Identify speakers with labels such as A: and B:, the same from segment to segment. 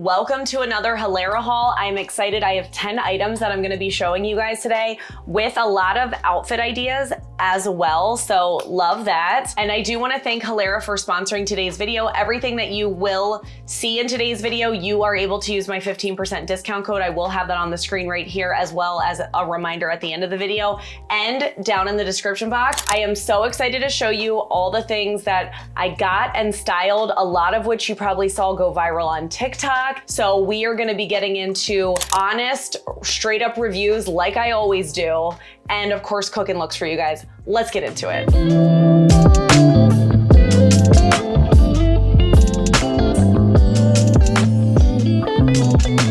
A: Welcome to another Halara haul. I'm excited. I have 10 items that I'm gonna be showing you guys today with a lot of outfit ideas as well, so love that. And I do wanna thank Halara for sponsoring today's video. Everything that you will see in today's video, you are able to use my 15% discount code. I will have that on the screen right here, as well as a reminder at the end of the video and down in the description box. I am so excited to show you all the things that I got and styled, a lot of which you probably saw go viral on TikTok. So we are gonna be getting into honest, straight up reviews like I always do. And of course, cooking looks for you guys. Let's get into it.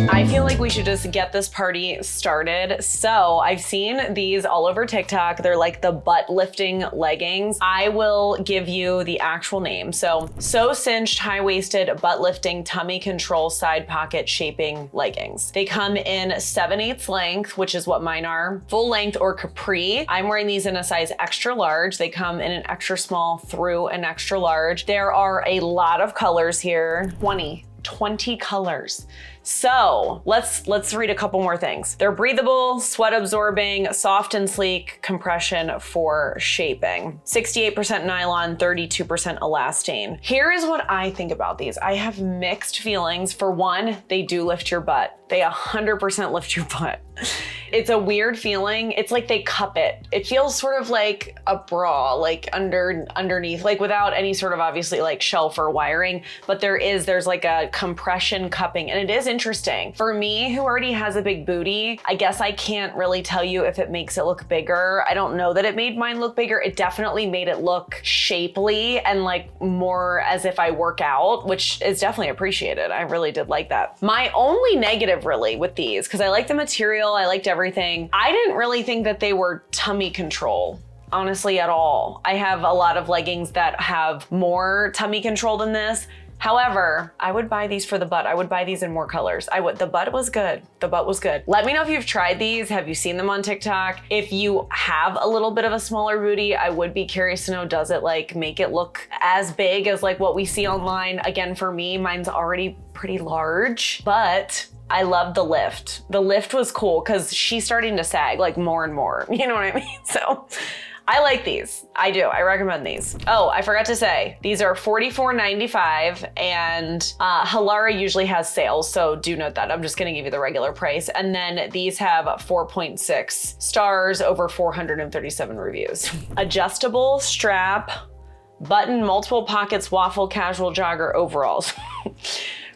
A: I feel like we should just get this party started. So I've seen these all over TikTok. They're like the butt lifting leggings. I will give you the actual name. So cinched, high-waisted, butt lifting, tummy control, side pocket shaping leggings. They come in 7/8 length, which is what mine are, full length or capri. I'm wearing these in a size extra large. They come in an extra small through an extra large. There are a lot of colors here, 20 colors. So let's read a couple more things. They're breathable, sweat absorbing, soft and sleek, compression for shaping. 68% nylon, 32% elastane. Here is what I think about these. I have mixed feelings. For one, they do lift your butt. They 100% lift your butt. It's a weird feeling. It's like they cup it. It feels sort of like a bra, like underneath, like without any sort of obviously like shelf or wiring, but there's like a compression cupping, and it is interesting. For me, who already has a big booty, I guess I can't really tell you if it makes it look bigger. I don't know that it made mine look bigger. It definitely made it look shapely and like more as if I work out, which is definitely appreciated. I really did like that. My only negative really with these, because I like the material, I liked everything, I didn't really think that they were tummy control, honestly, at all. I have a lot of leggings that have more tummy control than this. However, I would buy these for the butt. I would buy these in more colors. The butt was good. The butt was good. Let me know if you've tried these. Have you seen them on TikTok? If you have a little bit of a smaller booty, I would be curious to know, does it like make it look as big as like what we see online? Again, for me, mine's already pretty large, but I love the lift. The lift was cool because she's starting to sag like more and more. You know what I mean? So I like these. I do. I recommend these. Oh, I forgot to say, these are $44.95, and Halara usually has sales, so do note that. I'm just gonna give you the regular price. And then these have 4.6 stars, over 437 reviews. Adjustable strap, button, multiple pockets, waffle casual jogger overalls.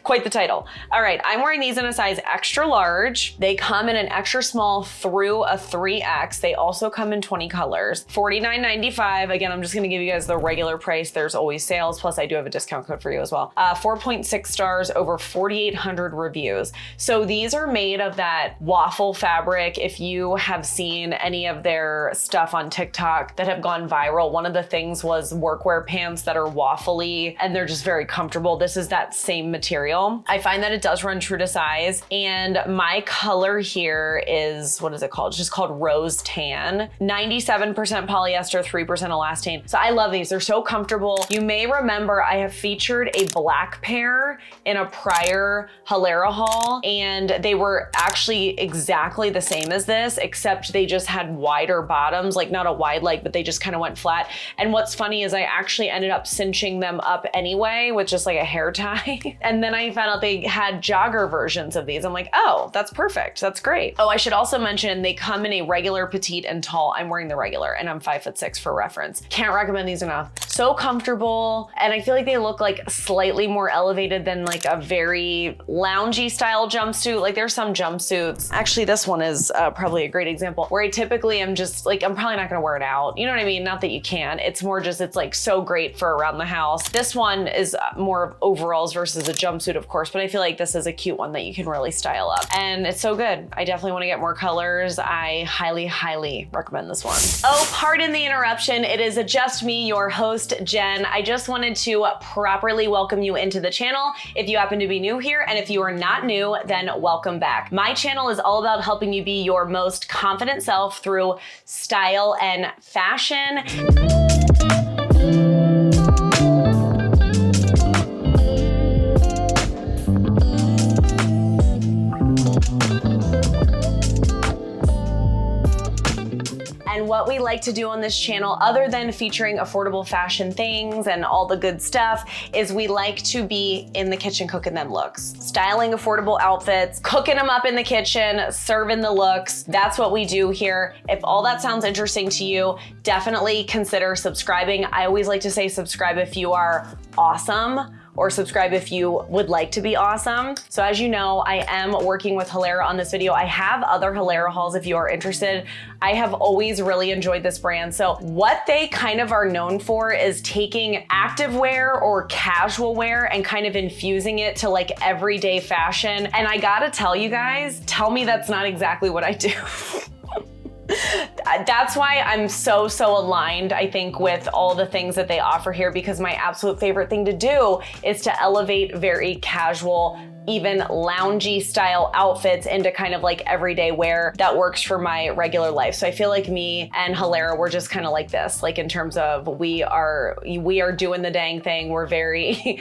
A: Quite the title. All right, I'm wearing these in a size extra large. They come in an extra small through a 3X. They also come in 20 colors. $49.95. Again, I'm just gonna give you guys the regular price. There's always sales, plus I do have a discount code for you as well. 4.6 stars, over 4,800 reviews. So these are made of that waffle fabric. If you have seen any of their stuff on TikTok that have gone viral, one of the things was workwear pants that are waffly, and they're just very comfortable. This is that same material. I find that it does run true to size, and my color here is, what is it called? It's just called Rose Tan. 97% polyester, 3% elastane. So I love these. They're so comfortable. You may remember I have featured a black pair in a prior Halara haul, and they were actually exactly the same as this, except they just had wider bottoms, like not a wide leg, but they just kind of went flat. And what's funny is I actually ended up cinching them up anyway with just like a hair tie. And then I found out they had jogger versions of these. I'm like, oh, that's perfect. That's great. Oh, I should also mention they come in a regular, petite, and tall. I'm wearing the regular, and I'm 5'6" for reference. Can't recommend these enough. So comfortable, and I feel like they look like slightly more elevated than like a very loungy style jumpsuit. Like there's some jumpsuits. Actually, this one is probably a great example where I typically am just like, I'm probably not gonna wear it out. You know what I mean? Not that you can. It's more just, it's like so great for around the house. This one is more of overalls versus a jumpsuit, of course, but I feel like this is a cute one that you can really style up. And it's so good. I definitely want to get more colors. I highly, highly recommend this one. Oh, pardon the interruption. It is just me, your host, Jen. I just wanted to properly welcome you into the channel. If you happen to be new here, and if you are not new, then welcome back. My channel is all about helping you be your most confident self through style and fashion. what we like to do on this channel, other than featuring affordable fashion things and all the good stuff, is we like to be in the kitchen cooking them looks. Styling affordable outfits, cooking them up in the kitchen, serving the looks. That's what we do here. If all that sounds interesting to you, definitely consider subscribing. I always like to say subscribe if you are awesome, or subscribe if you would like to be awesome. So as you know, I am working with Halara on this video. I have other Halara hauls if you are interested. I have always really enjoyed this brand. So what they kind of are known for is taking activewear or casual wear and kind of infusing it to like everyday fashion. And I gotta tell you guys, tell me that's not exactly what I do. That's why I'm so aligned, I think, with all the things that they offer here, because my absolute favorite thing to do is to elevate very casual, even loungy style outfits into kind of like everyday wear that works for my regular life. So I feel like me and Halara, we're just kind of like this, like in terms of we are doing the dang thing. We're very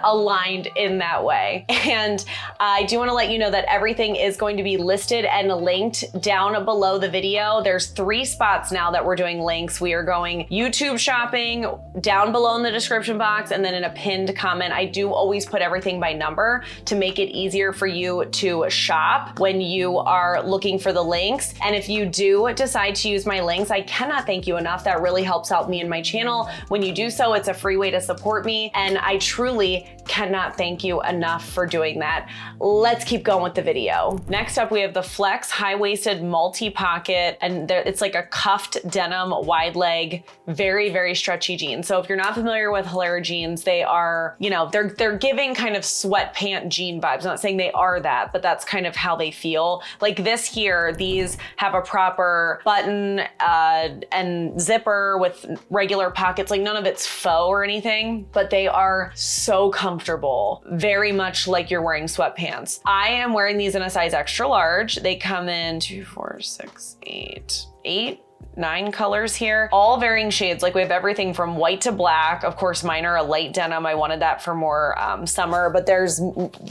A: aligned in that way. And I do want to let you know that everything is going to be listed and linked down below the video. There's 3 spots now that we're doing links. We are going YouTube shopping down below in the description box, and then in a pinned comment. I do always put everything by number to make it easier for you to shop when you are looking for the links. And if you do decide to use my links, I cannot thank you enough. That really helps out me and my channel. When you do so, it's a free way to support me, and I truly cannot thank you enough for doing that. Let's keep going with the video. Next up, we have the Flex high-waisted multi-pocket, and it's like a cuffed denim wide leg, very stretchy jeans. So if you're not familiar with Halara jeans, they are, you know, they're giving kind of sweatpant jean vibes. I'm not saying they are that, but that's kind of how they feel. Like this here, these have a proper button and zipper with regular pockets. Like none of it's faux or anything, but they are so comfortable. Very much like you're wearing sweatpants. I am wearing these in a size extra large. They come in 2, 4, 6, 8, 9 colors here, all varying shades. Like we have everything from white to black. Of course, mine are a light denim. I wanted that for more summer, but there's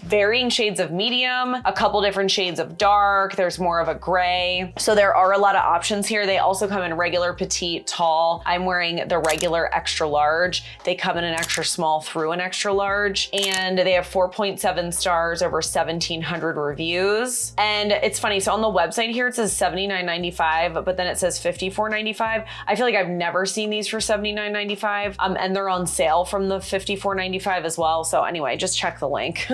A: varying shades of medium, a couple different shades of dark. There's more of a gray. So there are a lot of options here. They also come in regular, petite, tall. I'm wearing the regular extra large. They come in an extra small through an extra large, and they have 4.7 stars, over 1,700 reviews. And it's funny, so on the website here, it says $79.95, but then it says $54.95. I feel like I've never seen these for $79.95, and they're on sale from the $54.95 as well. So anyway, just check the link,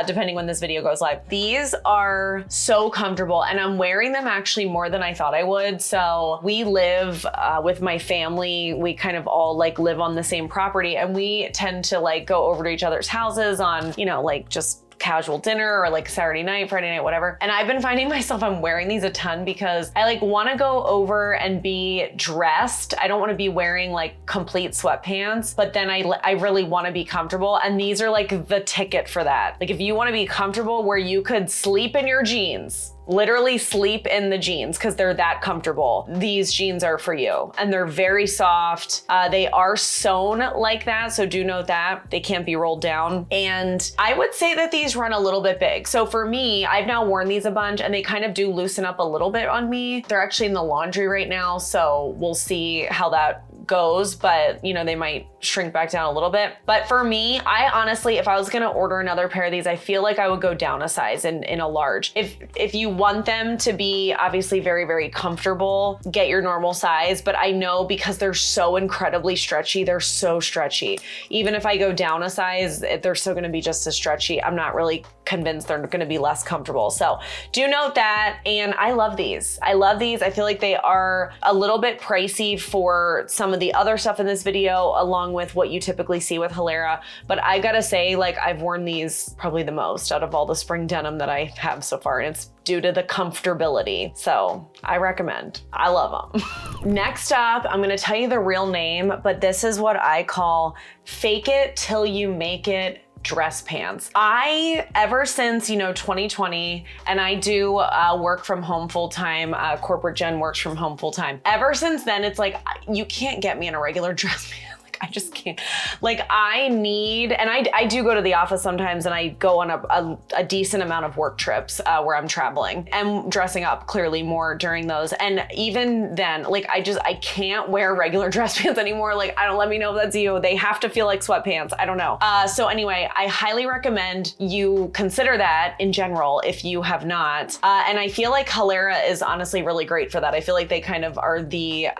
A: depending when this video goes live. These are so comfortable, and I'm wearing them actually more than I thought I would. So we live with my family. We kind of all like live on the same property, and we tend to like go over to each other's houses on, you know, like just casual dinner or like Saturday night, Friday night, whatever. And I've been finding myself, I'm wearing these a ton because I like want to go over and be dressed. I don't want to be wearing like complete sweatpants, but then I really want to be comfortable. And these are like the ticket for that. Like if you want to be comfortable where you could sleep in your jeans, literally sleep in the jeans because they're that comfortable, these jeans are for you. And they're very soft. They are sewn like that, so do note that. They can't be rolled down. And I would say that these run a little bit big. So for me, I've now worn these a bunch, and they kind of do loosen up a little bit on me. They're actually in the laundry right now, so we'll see how that goes, but you know, they might shrink back down a little bit. But for me, I honestly, if I was gonna order another pair of these, I feel like I would go down a size in a large. If you want them to be obviously very comfortable, get your normal size. But I know because they're so incredibly stretchy, they're so stretchy. Even if I go down a size, they're still gonna be just as stretchy. I'm not really convinced they're gonna be less comfortable. So do note that, and I love these. I love these. I feel like they are a little bit pricey for some of the other stuff in this video, along with what you typically see with Halara. But I gotta say, like, I've worn these probably the most out of all the spring denim that I have so far, and it's due to the comfortability. So I recommend. I love them. Next up, I'm gonna tell you the real name, but this is what I call fake it till you make it dress pants. Ever since, you know, 2020, and I do work from home full-time, corporate Jen works from home full-time. Ever since then, it's like, you can't get me in a regular dress pant. I just can't. Like I need, and I do go to the office sometimes and I go on a decent amount of work trips where I'm traveling and dressing up clearly more during those. And even then, like I can't wear regular dress pants anymore. Like I don't, let me know if that's you. They have to feel like sweatpants. I don't know. So anyway, I highly recommend you consider that in general if you have not. And I feel like Halara is honestly really great for that. I feel like they kind of are the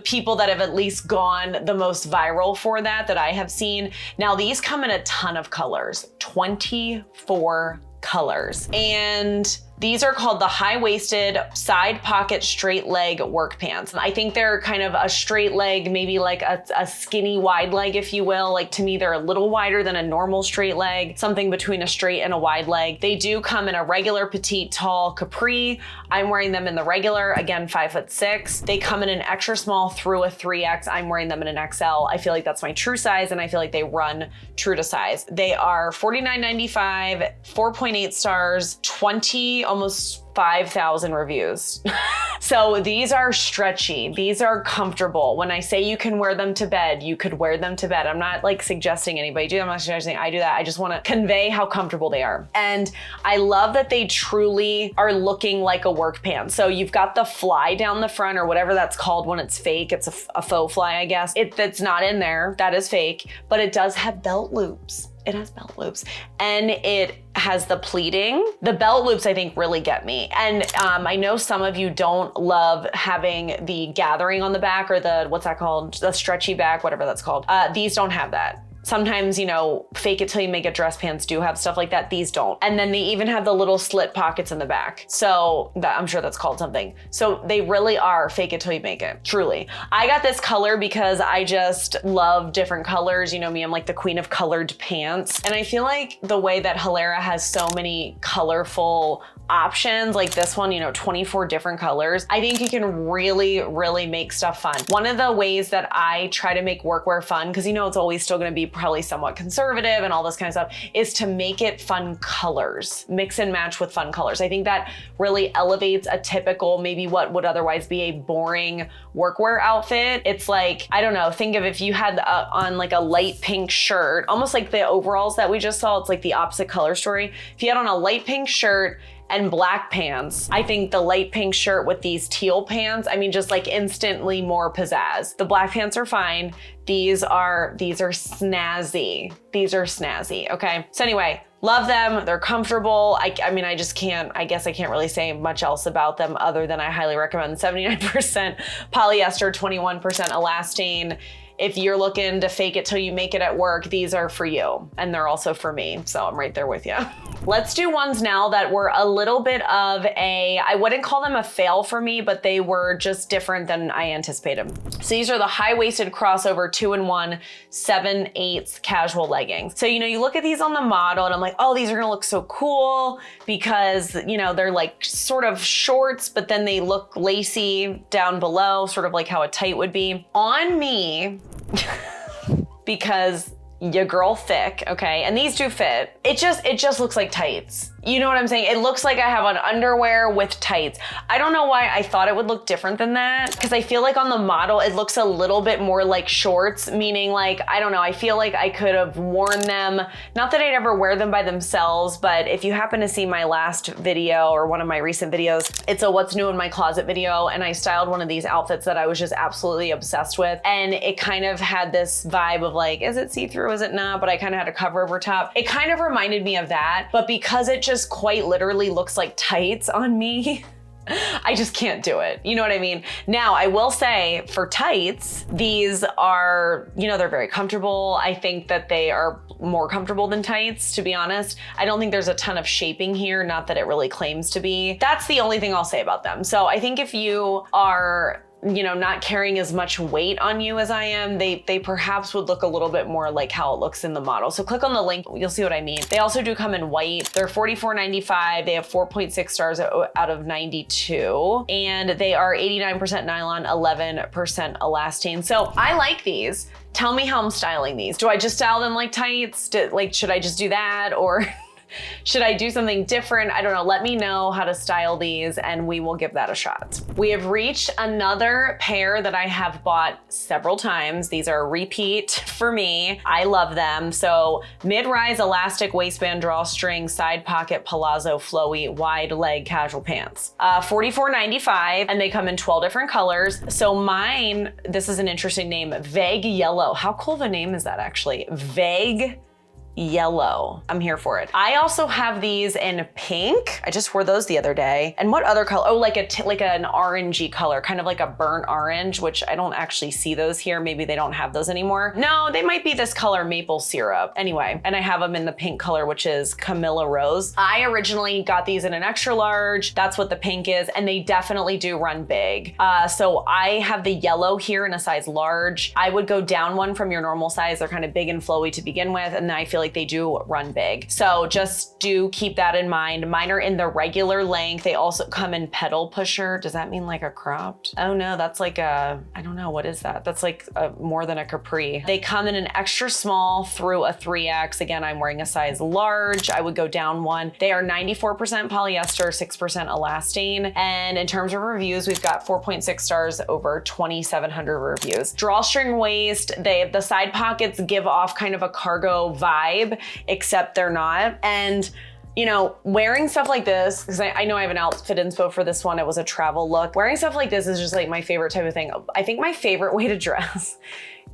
A: people that have at least gone the most viral for that I have seen. Now these come in a ton of colors, 24 colors. And these are called the high-waisted side pocket straight leg work pants. I think they're kind of a straight leg, maybe like a skinny wide leg, if you will. Like to me, they're a little wider than a normal straight leg, something between a straight and a wide leg. They do come in a regular petite tall capri. I'm wearing them in the regular, again, 5'6". They come in an extra small through a 3X. I'm wearing them in an XL. I feel like that's my true size and I feel like they run true to size. They are $49.95, 4.8 stars, almost 5,000 reviews. So these are stretchy. These are comfortable. When I say you can wear them to bed, you could wear them to bed. I'm not like suggesting anybody do that. I'm not suggesting I do that. I just want to convey how comfortable they are. And I love that they truly are looking like a work pant. So you've got the fly down the front or whatever that's called when it's fake. It's a faux fly, I guess. That's not in there. That is fake, but it does have belt loops. It has belt loops and it has the pleating. The belt loops I think really get me. And I know some of you don't love having the gathering on the back or the, what's that called? The stretchy back, whatever that's called. These don't have that. Sometimes, you know, fake it till you make it dress pants do have stuff like that. These don't. And then they even have the little slit pockets in the back. So I'm sure that's called something. So they really are fake it till you make it, truly. I got this color because I just love different colors. You know me, I'm like the queen of colored pants. And I feel like the way that Halara has so many colorful options, like this one, you know, 24 different colors. I think you can really, really make stuff fun. One of the ways that I try to make workwear fun, because you know it's always still gonna be probably somewhat conservative and all this kind of stuff, is to make it fun colors. Mix and match with fun colors. I think that really elevates a typical, maybe what would otherwise be a boring workwear outfit. It's like, I don't know, think of if you had on like a light pink shirt, almost like the overalls that we just saw, it's like the opposite color story. If you had on a light pink shirt and black pants, I think the light pink shirt with these teal pants, I mean, just like instantly more pizzazz. The black pants are fine. These are snazzy. These are snazzy, okay? So anyway, love them, they're comfortable. I mean, I guess I can't really say much else about them other than I highly recommend 79% polyester, 21% elastane. If you're looking to fake it till you make it at work, these are for you. And they're also for me, so I'm right there with you. Let's do ones now that were a little bit of I wouldn't call them a fail for me, but they were just different than I anticipated. So these are the high-waisted crossover 2-in-1 7/8 casual leggings. So, you know, you look at these on the model and I'm like, oh, these are gonna look so cool because, you know, they're like sort of shorts, but then they look lacy down below, sort of like how a tight would be. On me, because your girl thick, okay? And these do fit. It just looks like tights. You know what I'm saying? It looks like I have on underwear with tights. I don't know why I thought it would look different than that, because I feel like on the model, it looks a little bit more like shorts, meaning like, I don't know, I feel like I could have worn them. Not that I'd ever wear them by themselves, but if you happen to see my last video or one of my recent videos, it's a what's new in my closet video, and I styled one of these outfits that I was just absolutely obsessed with. And it kind of had this vibe of like, is it see-through, is it not? But I kind of had a cover over top. It kind of reminded me of that, but because it just quite literally looks like tights on me, I just can't do it. You know what I mean? Now, I will say for tights, these are, you know, they're very comfortable. I think that they are more comfortable than tights, to be honest. I don't think there's a ton of shaping here, not that it really claims to be. That's the only thing I'll say about them. So I think if you are, you know, not carrying as much weight on you as I am, they perhaps would look a little bit more like how it looks in the model. So click on the link, you'll see what I mean. They also do come in white. They're $44.95. They have 4.6 stars out of 92. And they are 89% nylon, 11% elastane. So I like these. Tell me how I'm styling these. Do I just style them like tights? Should I just do that? Or Should I do something different? I don't know. Let me know how to style these and we will give that a shot. We have reached another pair that I have bought several times. These are a repeat for me. I love them. So mid-rise elastic waistband drawstring, side pocket palazzo flowy, wide leg casual pants. $44.95 and they come in 12 different colors. So mine, this is an interesting name, Vague Yellow. How cool of a name is that actually? Vague Yellow. I'm here for it. I also have these in pink. I just wore those the other day. And what other color? Oh, like an orangey color, kind of like a burnt orange, which I don't actually see those here. Maybe they don't have those anymore. No, they might be this color, maple syrup. Anyway, and I have them in the pink color, which is Camilla Rose. I originally got these in an extra large. That's what the pink is. And they definitely do run big. So I have the yellow here in a size large. I would go down one from your normal size. They're kind of big and flowy to begin with. And then I feel like they do run big. So just do keep that in mind. Mine are in the regular length. They also come in pedal pusher. Does that mean like a cropped? Oh no, that's like a, I don't know, what is that? That's like more than a capri. They come in an extra small through a 3X. Again, I'm wearing a size large. I would go down one. They are 94% polyester, 6% elastane. And in terms of reviews, we've got 4.6 stars over 2,700 reviews. Drawstring waist, the side pockets give off kind of a cargo vibe, except they're not. And you know, wearing stuff like this, because I know I have an outfit inspo for this one, it was a travel look. Wearing stuff like this is just like my favorite type of thing. I think my favorite way to dress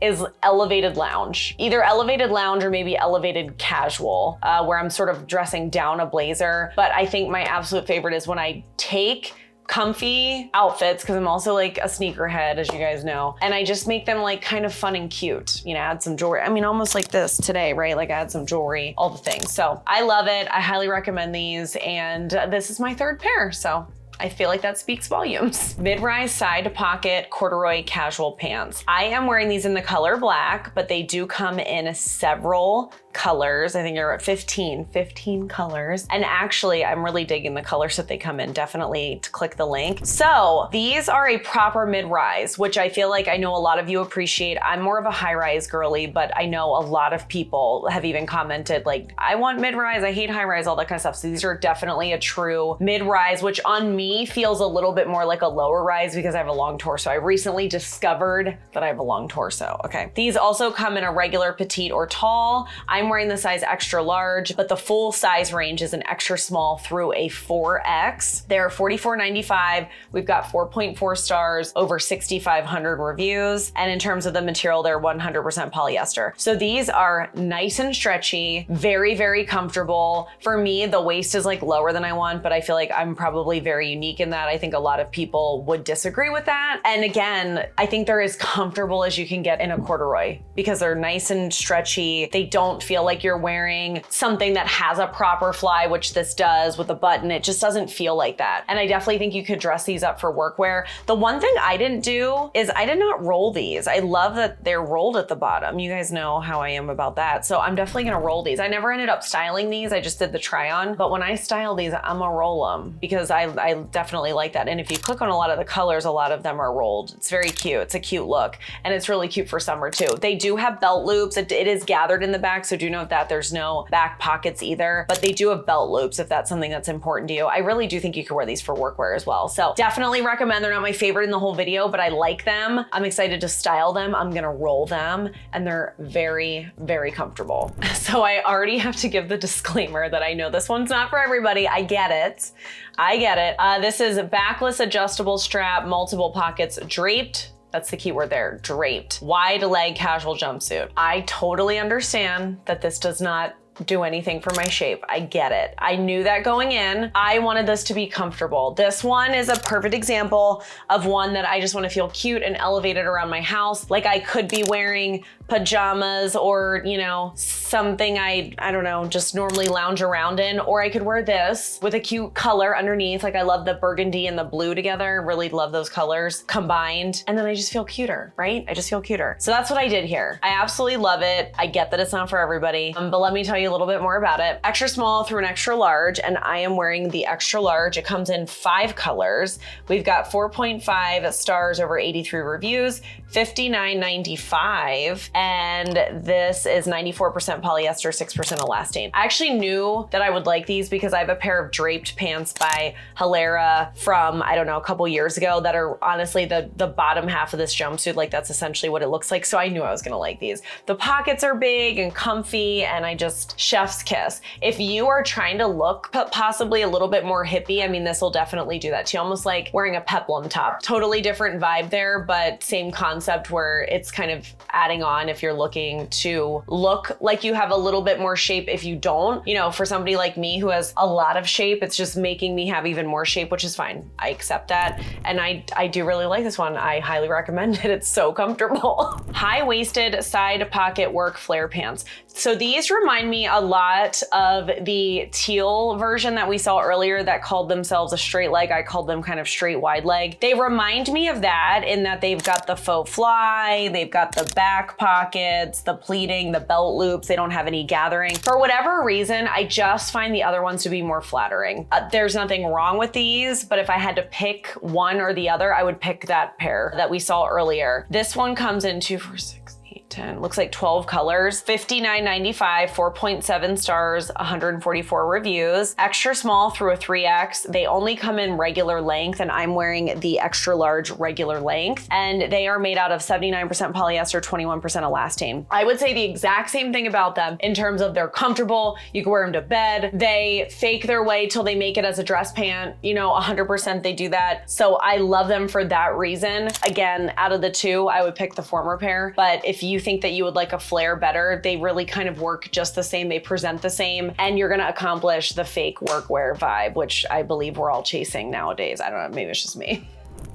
A: is elevated lounge. Either elevated lounge or maybe elevated casual, where I'm sort of dressing down a blazer. But I think my absolute favorite is when I take comfy outfits, because I'm also like a sneakerhead, as you guys know, and I just make them like kind of fun and cute, you know, add some jewelry. I mean, almost like this today, right? Like add some jewelry, all the things. So I love it. I highly recommend these. And this is my third pair. So I feel like that speaks volumes. Mid-rise side pocket corduroy casual pants. I am wearing these in the color black, but they do come in several colors. I think you're at 15 colors. And actually, I'm really digging the colors that they come in. Definitely to click the link. So these are a proper mid-rise, which I feel like I know a lot of you appreciate. I'm more of a high-rise girly, but I know a lot of people have even commented like, I want mid-rise, I hate high-rise, all that kind of stuff. So these are definitely a true mid-rise, which on me feels a little bit more like a lower rise because I have a long torso. I recently discovered that I have a long torso, okay. These also come in a regular petite or tall. I'm wearing the size extra large, but the full size range is an extra small through a 4X. They're $44.95. We've got 4.4 stars, over 6,500 reviews. And in terms of the material, they're 100% polyester. So these are nice and stretchy, very, very comfortable. For me, the waist is like lower than I want, but I feel like I'm probably very unique in that. I think a lot of people would disagree with that. And again, I think they're as comfortable as you can get in a corduroy because they're nice and stretchy. They don't feel like you're wearing something that has a proper fly, which this does with a button. It just doesn't feel like that. And I definitely think you could dress these up for workwear. The one thing I didn't do is I did not roll these. I love that they're rolled at the bottom. You guys know how I am about that. So I'm definitely gonna roll these. I never ended up styling these. I just did the try on. But when I style these, I'm gonna roll them because I definitely like that. And if you click on a lot of the colors, a lot of them are rolled. It's very cute. It's a cute look. And it's really cute for summer too. They do have belt loops. It is gathered in the back. So do note that there's no back pockets either, but they do have belt loops if that's something that's important to you. I really do think you could wear these for workwear as well. So definitely recommend. They're not my favorite in the whole video, but I like them. I'm excited to style them. I'm gonna roll them and they're very, very comfortable. So I already have to give the disclaimer that I know this one's not for everybody. I get it. I get it. This is a backless adjustable strap, multiple pockets, draped. That's the key word there, draped. Wide leg casual jumpsuit. I totally understand that this does not do anything for my shape. I get it. I knew that going in. I wanted this to be comfortable. This one is a perfect example of one that I just want to feel cute and elevated around my house. Like I could be wearing pajamas or, you know, something I don't know, just normally lounge around in, or I could wear this with a cute color underneath. Like I love the burgundy and the blue together. Really love those colors combined. And then I just feel cuter, right? I just feel cuter. So that's what I did here. I absolutely love it. I get that it's not for everybody, but let me tell you you a little bit more about it. Extra small through an extra large, and I am wearing the extra large. It comes in 5 colors. We've got 4.5 stars over 83 reviews, $59.95, and this is 94% polyester, 6% elastane. I actually knew that I would like these because I have a pair of draped pants by Halara from, I don't know, a couple years ago that are honestly the bottom half of this jumpsuit. Like that's essentially what it looks like. So I knew I was gonna like these. The pockets are big and comfy, and I just chef's kiss. If you are trying to look possibly a little bit more hippie, I mean, this will definitely do that to you. Almost like wearing a peplum top. Totally different vibe there, but same concept where it's kind of adding on if you're looking to look like you have a little bit more shape. If you don't, you know, for somebody like me who has a lot of shape, it's just making me have even more shape, which is fine. I accept that. And I do really like this one. I highly recommend it. It's so comfortable. High-waisted side pocket work flare pants. So these remind me a lot of the teal version that we saw earlier that called themselves a straight leg. I called them kind of straight wide leg. They remind me of that in that they've got the faux fly, they've got the back pockets, the pleating, the belt loops. They don't have any gathering. For whatever reason, I just find the other ones to be more flattering. There's nothing wrong with these, but if I had to pick one or the other, I would pick that pair that we saw earlier. This one comes in 2, 4, 6, 8, 10, looks like 12 colors, $59.95, 4.7 stars, 144 reviews. Extra small through a 3X. They only come in regular length, and I'm wearing the extra large regular length, and they are made out of 79% polyester, 21% elastane. I would say the exact same thing about them in terms of they're comfortable. You can wear them to bed. They fake their way till they make it as a dress pant. You know, 100% they do that. So I love them for that reason. Again, out of the two, I would pick the former pair, but if you think that you would like a flare better, they really kind of work just the same. They present the same, and you're gonna accomplish the fake workwear vibe, which I believe we're all chasing nowadays. I don't know, maybe it's just me.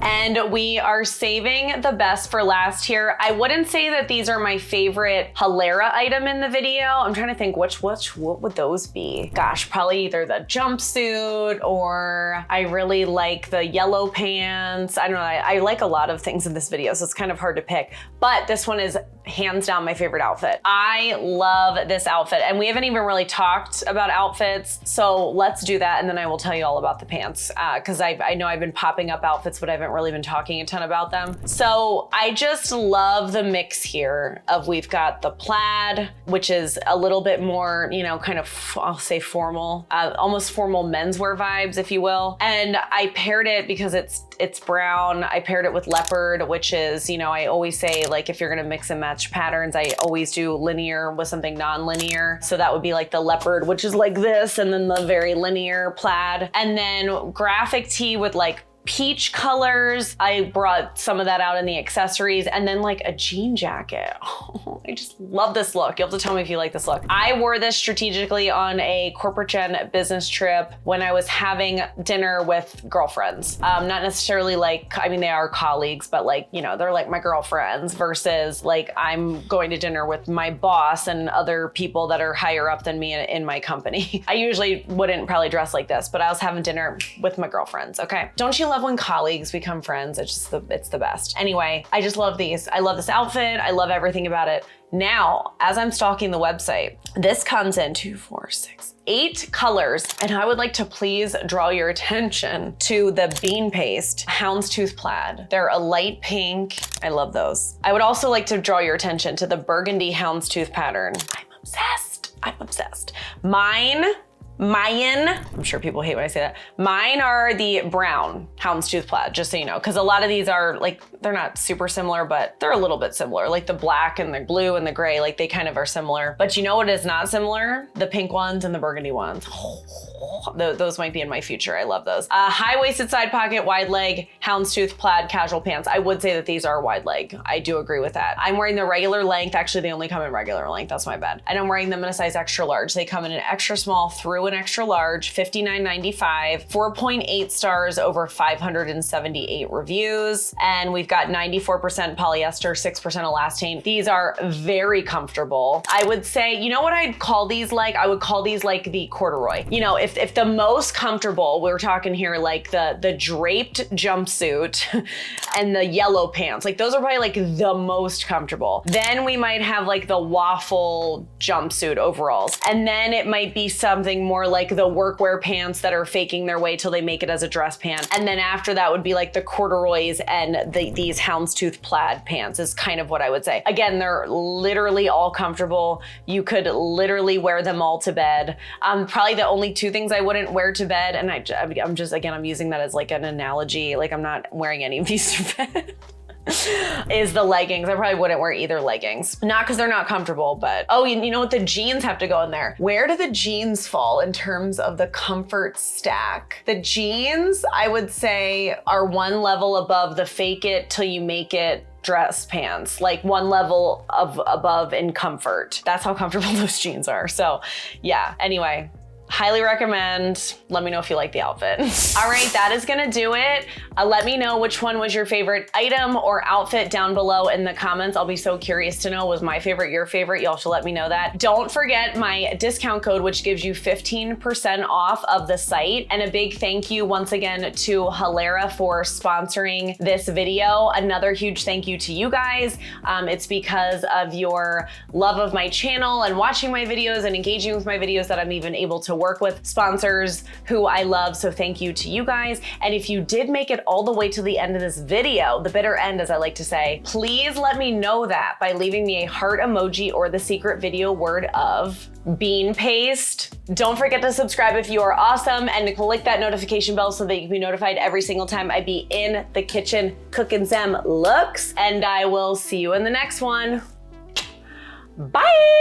A: And we are saving the best for last here. I wouldn't say that these are my favorite Halara item in the video. I'm trying to think what would those be? Gosh, probably either the jumpsuit, or I really like the yellow pants. I don't know, I like a lot of things in this video, so it's kind of hard to pick. But this one is hands down my favorite outfit. I love this outfit, and we haven't even really talked about outfits, so let's do that, and then I will tell you all about the pants, because I know I've been popping up outfits, but I haven't really been talking a ton about them. So I just love the mix here of, we've got the plaid, which is a little bit more, you know, kind of, I'll say formal, almost formal menswear vibes, if you will. And I paired it because it's brown. I paired it with leopard, which is, you know, I always say, like, if you're gonna mix and match patterns, I always do linear with something non-linear. So that would be like the leopard, which is like this, and then the very linear plaid. And then graphic tee with like peach colors. I brought some of that out in the accessories, and then like a jean jacket. Oh, I just love this look. You'll have to tell me if you like this look. I wore this strategically on a corporate gen business trip when I was having dinner with girlfriends. Not necessarily like, I mean, they are colleagues, but like, you know, they're like my girlfriends, versus like I'm going to dinner with my boss and other people that are higher up than me in my company. I usually wouldn't probably dress like this, but I was having dinner with my girlfriends, okay? Don't you love when colleagues become friends? It's the best. Anyway, I just love these. I love this outfit. I love everything about it. Now, as I'm stalking the website, this comes in 2, 4, 6, 8 colors, and I would like to please draw your attention to the bean paste houndstooth plaid. They're a light pink. I love those. I would also like to draw your attention to the burgundy houndstooth pattern. I'm obsessed. I'm obsessed. Mine, I'm sure people hate when I say that. Mine are the brown houndstooth plaid, just so you know, because a lot of these are like, they're not super similar, but they're a little bit similar. Like the black and the blue and the gray, like they kind of are similar. But you know what is not similar? The pink ones and the burgundy ones. Those might be in my future. I love those. High-waisted side pocket, wide leg, houndstooth plaid casual pants. I would say that these are wide leg. I do agree with that. I'm wearing the regular length. Actually, they only come in regular length. That's my bad. And I'm wearing them in a size extra large. They come in an extra small through and extra large, $59.95, 4.8 stars, over 578 reviews. And we've got 94% polyester, 6% elastane. These are very comfortable. I would say, you know what I'd call these like? I would call these like the corduroy. You know, if the most comfortable, we're talking here like the draped jumpsuit and the yellow pants, like those are probably like the most comfortable. Then we might have like the waffle jumpsuit overalls. And then it might be something more like the workwear pants that are faking their way till they make it as a dress pant. And then after that would be like the corduroys and these houndstooth plaid pants is kind of what I would say. Again, they're literally all comfortable. You could literally wear them all to bed. Probably the only two things I wouldn't wear to bed, and I'm just, again, I'm using that as like an analogy, like I'm not wearing any of these to bed. Is the leggings. I probably wouldn't wear either leggings. Not because they're not comfortable, but oh, you know what? The jeans have to go in there. Where do the jeans fall in terms of the comfort stack? The jeans, I would say, are one level above the fake it till you make it dress pants, like one level above in comfort. That's how comfortable those jeans are. So yeah, anyway. Highly recommend. Let me know if you like the outfit. All right, that is gonna do it. Let me know which one was your favorite item or outfit down below in the comments. I'll be so curious to know, was my favorite your favorite? Y'all should let me know that. Don't forget my discount code, which gives you 15% off of the site. And a big thank you once again to Halara for sponsoring this video. Another huge thank you to you guys. It's because of your love of my channel and watching my videos and engaging with my videos that I'm even able to work with sponsors who I love. So thank you to you guys. And if you did make it all the way to the end of this video, the bitter end, as I like to say, please let me know that by leaving me a heart emoji or the secret video word of bean paste. Don't forget to subscribe if you are awesome and click that notification bell so that you can be notified every single time I be in the kitchen cooking some looks. And I will see you in the next one. Bye.